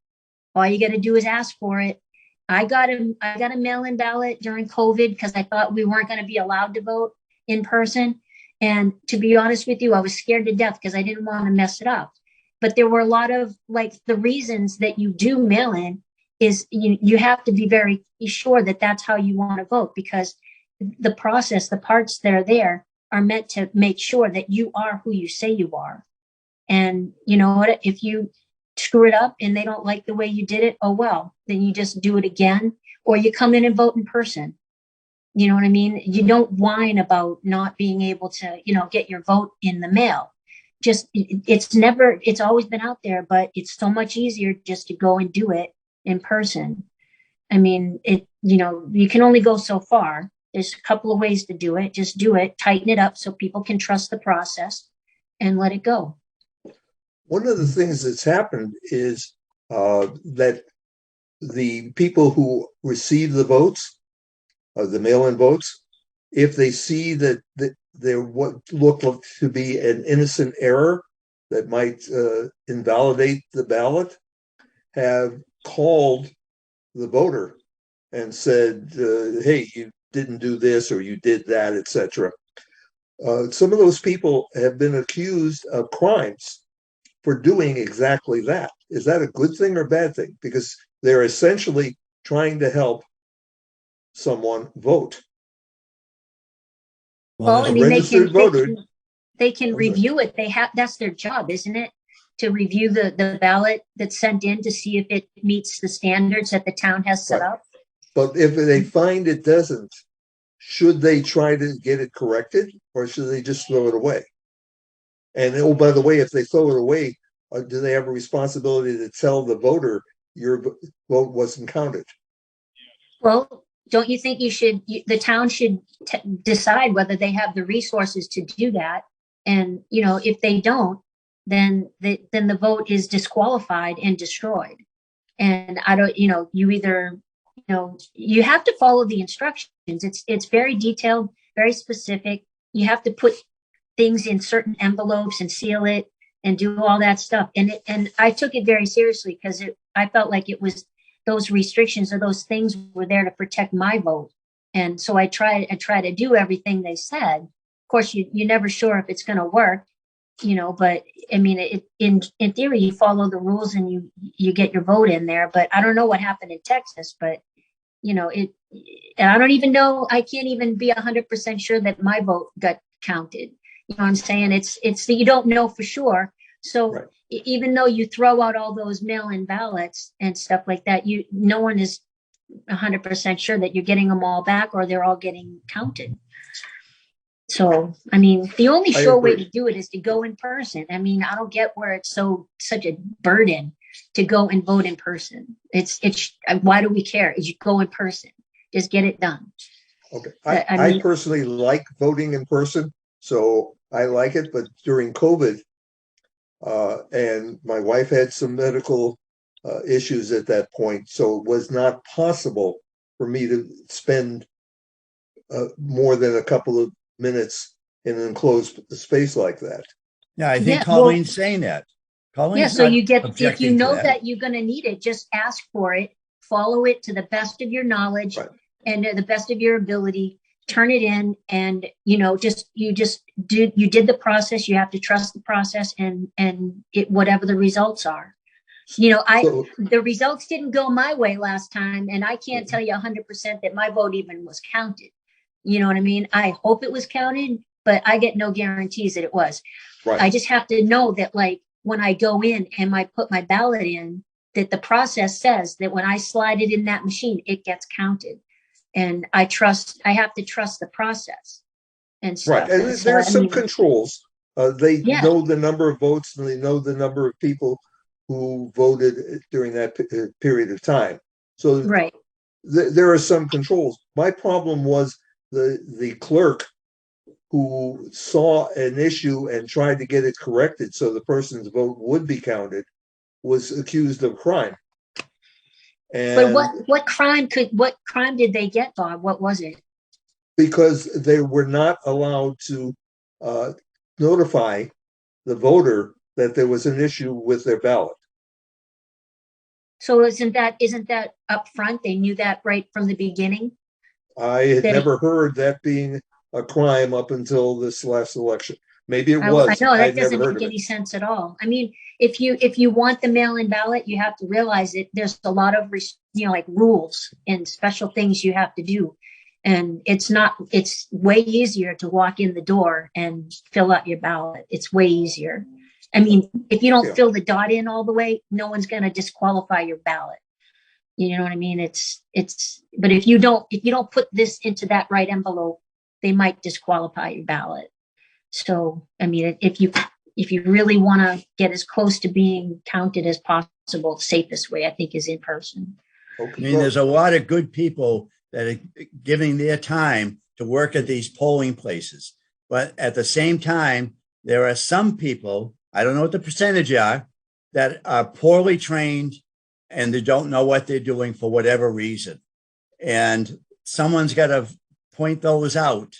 [SPEAKER 5] All you got to do is ask for it. I got a mail-in ballot during COVID because I thought we weren't going to be allowed to vote in person. And to be honest with you, I was scared to death because I didn't want to mess it up. But there were a lot of the reasons that you do mail-in is you have to be very sure that that's how you want to vote, because the process, the parts that are there are meant to make sure that you are who you say you are. And you know what, if you screw it up and they don't like the way you did it, oh well, then you just do it again, or you come in and vote in person. You know what I mean? You don't whine about not being able to, get your vote in the mail. Just, it's always been out there, but it's so much easier just to go and do it in person. I mean, you can only go so far. There's a couple of ways to do it. Just do it, tighten it up so people can trust the process and let it go.
[SPEAKER 1] One of the things that's happened is that the people who receive the votes, the mail-in votes, if they see that there what looked to be an innocent error that might invalidate the ballot, have called the voter and said, hey, didn't do this or you did that, etc. Some of those people have been accused of crimes for doing exactly that. Is that a good thing or bad thing? Because they're essentially trying to help someone vote.
[SPEAKER 5] Well, I
[SPEAKER 1] a
[SPEAKER 5] mean,
[SPEAKER 1] registered voter.
[SPEAKER 5] they can review it. That's their job, isn't it? To review the ballot that's sent in to see if it meets the standards that the town has set
[SPEAKER 1] Right.
[SPEAKER 5] up.
[SPEAKER 1] But if they find it doesn't, should they try to get it corrected or should they just throw it away? And oh, by the way, if they throw it away, do they have a responsibility to tell the voter your vote wasn't counted?
[SPEAKER 5] Well, don't you think the town should decide whether they have the resources to do that? And, if they don't, then the vote is disqualified and destroyed. And I don't, you either, you have to follow the instructions. It's very detailed, very specific. You have to put things in certain envelopes and seal it and do all that stuff. And I took it very seriously because I felt like it was those restrictions or those things were there to protect my vote. And so I try to do everything they said. Of course, you're never sure if it's going to work, but I mean, in theory, you follow the rules and you get your vote in there. But I don't know what happened in Texas, but and I don't even know, I can't even be 100% sure that my vote got counted. You know what I'm saying? It's that you don't know for sure. So right. Even though you throw out all those mail-in ballots and stuff like that, no one is 100% sure that you're getting them all back or they're all getting counted. So, I mean, the only sure way to do it is to go in person. I mean, I don't get where it's such a burden to go and vote in person. It's why do we care? You go in person, just get it done.
[SPEAKER 1] Okay, I personally like voting in person, so I like it. But during COVID, and my wife had some medical issues at that point, so it was not possible for me to spend more than a couple of minutes in an enclosed space like that.
[SPEAKER 3] Yeah, I think Colleen's saying that.
[SPEAKER 5] So you if you know that you're going to need it, just ask for it, follow it to the best of your knowledge and the best of your ability, turn it in, and you did the process. You have to trust the process and whatever the results are. The results didn't go my way last time, and I can't tell you 100% that my vote even was counted. You know what I mean? I hope it was counted, but I get no guarantees that it was. Right. I just have to know that, like, when I go in and I put my ballot in, that the process says that when I slide it in that machine, it gets counted. And I have to trust the process and stuff.
[SPEAKER 1] Right. And there are some controls. They know the number of votes and they know the number of people who voted during that period of time. So there are some controls. My problem was the clerk who saw an issue and tried to get it corrected so the person's vote would be counted was accused of crime. And
[SPEAKER 5] but what crime did they get, Bob? What was it?
[SPEAKER 1] Because they were not allowed to notify the voter that there was an issue with their ballot.
[SPEAKER 5] So isn't that up front? They knew that right from the beginning?
[SPEAKER 1] I had never heard that being a crime up until this last election. Maybe it was.
[SPEAKER 5] I know that doesn't make any sense at all. I mean, if you want the mail-in ballot, you have to realize that there's a lot of like rules and special things you have to do, and it's way easier to walk in the door and fill out your ballot. It's way easier. I mean, if you don't fill the dot in all the way, no one's going to disqualify your ballot. You know what I mean? But if you don't put this into that right envelope, they might disqualify your ballot. So, I mean, if you really want to get as close to being counted as possible, the safest way, I think, is in person.
[SPEAKER 3] I mean, there's a lot of good people that are giving their time to work at these polling places. But at the same time, there are some people, I don't know what the percentage are, that are poorly trained and they don't know what they're doing for whatever reason. And someone's got to point those out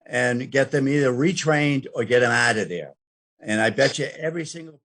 [SPEAKER 3] and get them either retrained or get them out of there. And I bet you every single